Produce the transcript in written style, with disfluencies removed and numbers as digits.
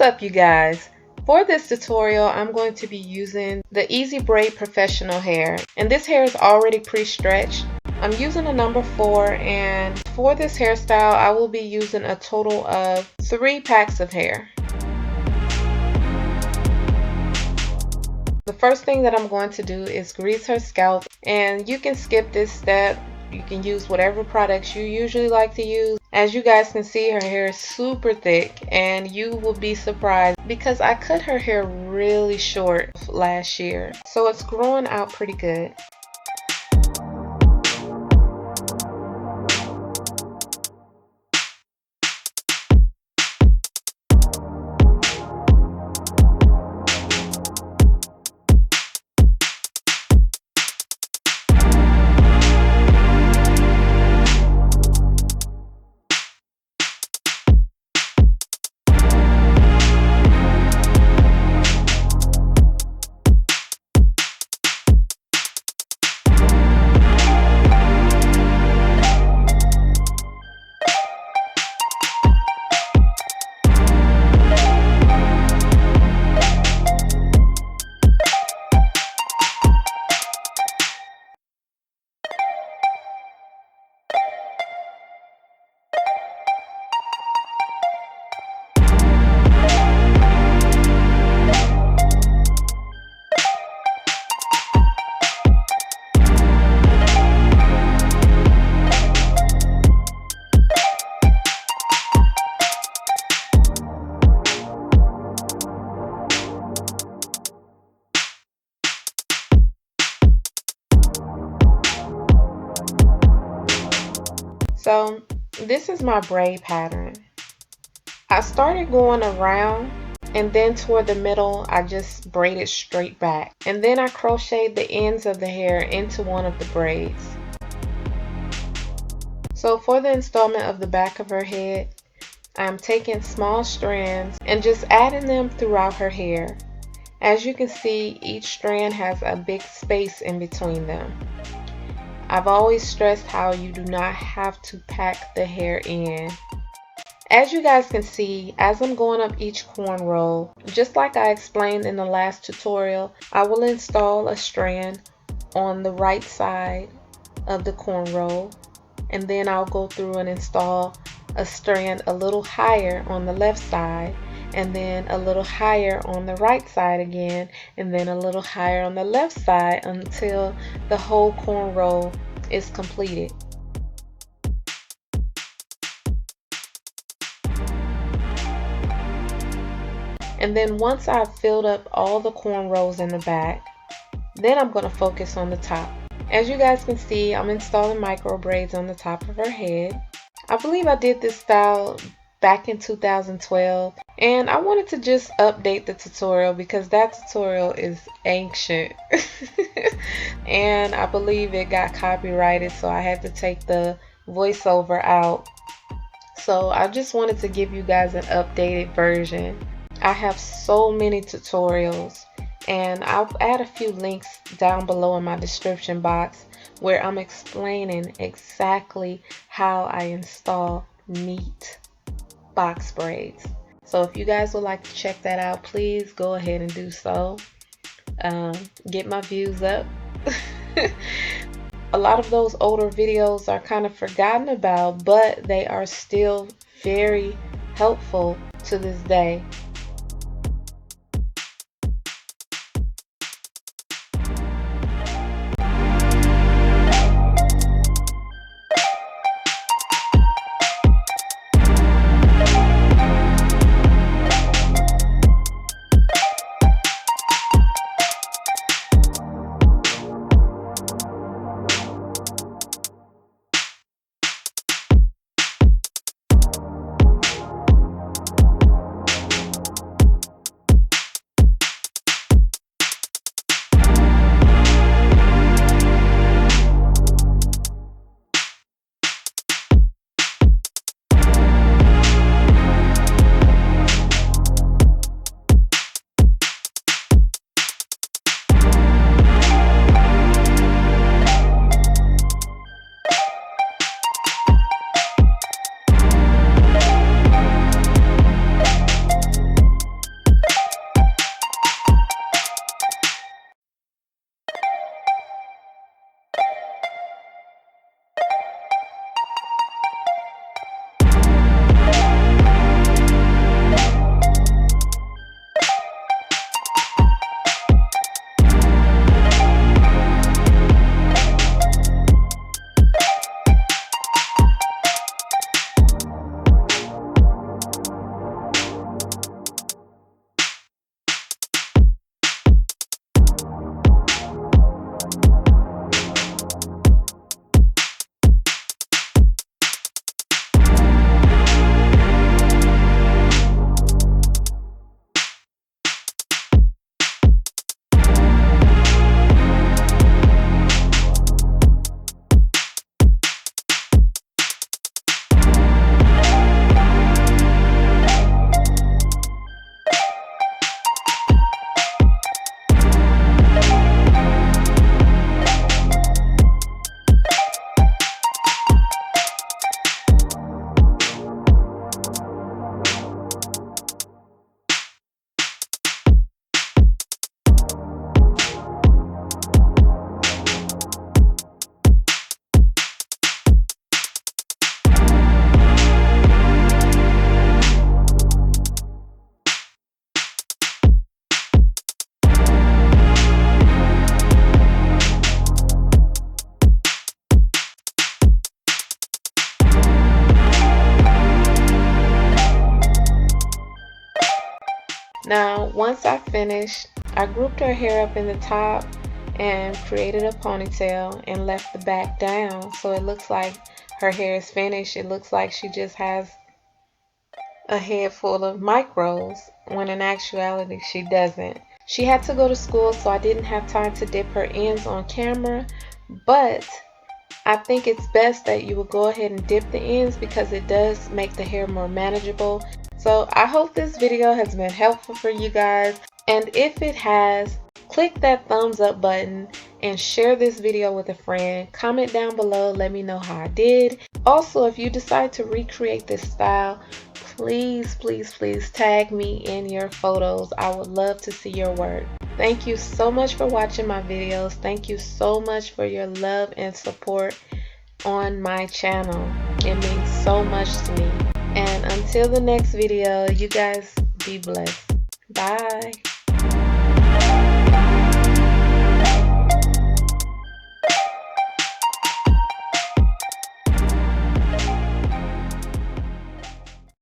up, you guys? For this tutorial, I'm going to be using the EZBraid professional hair, and this hair is already pre-stretched. I'm using a number 4, and for this hairstyle I will be using a total of 3 packs of hair. The first thing that I'm going to do is grease her scalp, and you can skip this step. You can use whatever products you usually like to use. As you guys can see, her hair is super thick, and you will be surprised because I cut her hair really short last year, so it's growing out pretty good. So this is my braid pattern. I started going around, and then toward the middle I just braided straight back, and then I crocheted the ends of the hair into one of the braids. So for the installment of the back of her head, I'm taking small strands and just adding them throughout her hair. As you can see, each strand has a big space in between them. I've always stressed how you do not have to pack the hair in. As you guys can see, as I'm going up each cornrow, just like I explained in the last tutorial, I will install a strand on the right side of the cornrow, and then I'll go through and install a strand a little higher on the left side, and then a little higher on the right side again, and then a little higher on the left side until the whole cornrow is completed. And then once I've filled up all the cornrows in the back, then I'm going to focus on the top. As you guys can see, I'm installing micro braids on the top of her head. I believe I did this style back in 2012, and I wanted to just update the tutorial because that tutorial is ancient and I believe it got copyrighted, so I had to take the voiceover out. So I just wanted to give you guys an updated version. I have so many tutorials, and I'll add a few links down below in my description box where I'm explaining exactly how I install neat box braids. So if you guys would like to check that out, please go ahead and do so. Get my views up. A lot of those older videos are kind of forgotten about, but they are still very helpful to this day. Now, once I finished, I grouped her hair up in the top and created a ponytail and left the back down, so it looks like her hair is finished. It looks like she just has a head full of micros, when in actuality she doesn't. She had to go to school, so I didn't have time to dip her ends on camera, but I think it's best that you will go ahead and dip the ends because it does make the hair more manageable. So I hope this video has been helpful for you guys, and if it has, click that thumbs up button and share this video with a friend. Comment down below, let me know how I did. Also, if you decide to recreate this style, please tag me in your photos. I would love to see your work. Thank you so much for watching my videos. Thank you so much for your love and support on my channel. It means so much to me. And until the next video, you guys be blessed. Bye.